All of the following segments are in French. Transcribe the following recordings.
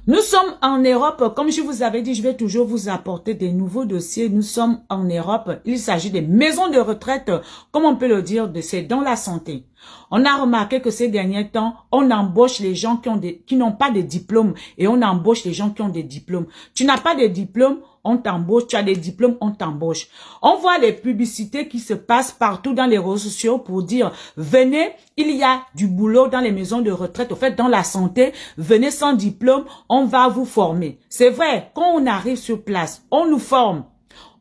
Nous sommes en Europe, comme je vous avais dit, je vais toujours vous apporter des nouveaux dossiers. Nous sommes en Europe. Il s'agit des maisons de retraite, comme on peut le dire, c'est dans la santé. On a remarqué que ces derniers temps, on embauche les gens qui n'ont pas de diplôme et on embauche les gens qui ont des diplômes. Tu n'as pas de diplôme, on t'embauche. Tu as des diplômes, on t'embauche. On voit les publicités qui se passent partout dans les réseaux sociaux pour dire « Venez, il y a du boulot dans les maisons de retraite, au fait, dans la santé. Venez sans diplôme, on va vous former. » C'est vrai, quand on arrive sur place, on nous forme.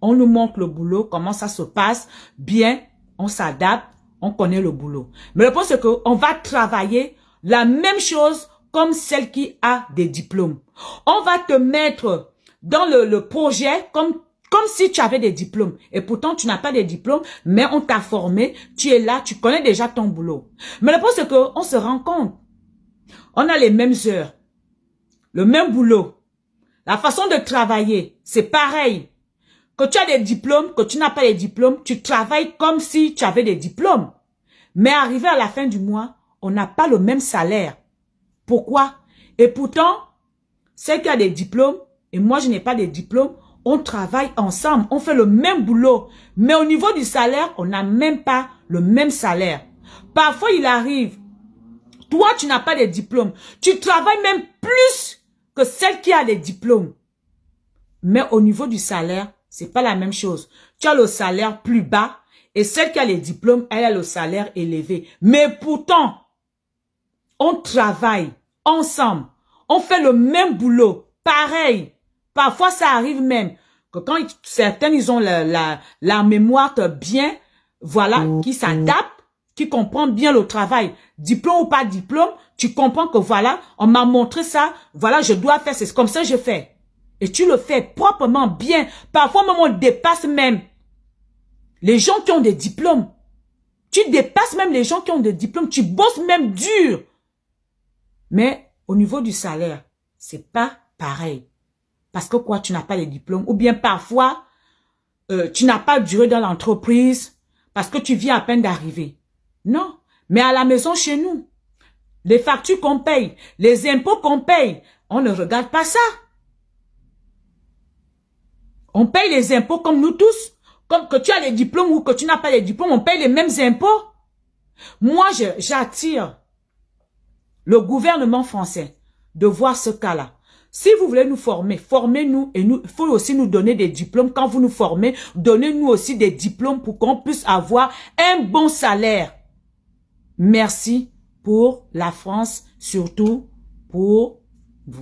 On nous montre le boulot, comment ça se passe. Bien, on s'adapte. On connaît le boulot. Mais le point, c'est qu'on va travailler la même chose comme celle qui a des diplômes. On va te mettre dans le projet comme si tu avais des diplômes. Et pourtant, tu n'as pas de diplômes, mais on t'a formé. Tu es là, tu connais déjà ton boulot. Mais le point, c'est qu'on se rend compte. On a les mêmes heures, le même boulot. La façon de travailler, c'est pareil. Que tu as des diplômes, que tu n'as pas de diplômes, tu travailles comme si tu avais des diplômes. Mais arrivé à la fin du mois, on n'a pas le même salaire. Pourquoi? Et pourtant, celle qui a des diplômes, et moi je n'ai pas de diplômes, on travaille ensemble, on fait le même boulot. Mais au niveau du salaire, on n'a même pas le même salaire. Parfois, il arrive, toi tu n'as pas de diplômes, tu travailles même plus que celle qui a des diplômes. Mais au niveau du salaire, c'est pas la même chose. Tu as le salaire plus bas et celle qui a les diplômes, elle a le salaire élevé. Mais pourtant, on travaille ensemble. On fait le même boulot. Pareil. Parfois, ça arrive même que quand certains, ils ont la mémoire bien, voilà, qui s'adapte, qui comprend bien le travail. Diplôme ou pas diplôme, tu comprends que voilà, on m'a montré ça, voilà, je dois faire, c'est comme ça que je fais. Et tu le fais proprement, bien. Parfois même, on dépasse même les gens qui ont des diplômes. Tu dépasses même les gens qui ont des diplômes. Tu bosses même dur. Mais au niveau du salaire, c'est pas pareil. Parce que quoi, tu n'as pas les diplômes. Ou bien parfois, tu n'as pas duré dans l'entreprise parce que tu viens à peine d'arriver. Non. Mais à la maison, chez nous, les factures qu'on paye, les impôts qu'on paye, on ne regarde pas ça. On paye les impôts comme nous tous. Comme que tu as les diplômes ou que tu n'as pas les diplômes, on paye les mêmes impôts. Moi, j'attire le gouvernement français de voir ce cas-là. Si vous voulez nous former, formez-nous et il faut aussi nous donner des diplômes. Quand vous nous formez, donnez-nous aussi des diplômes pour qu'on puisse avoir un bon salaire. Merci pour la France, surtout pour vous.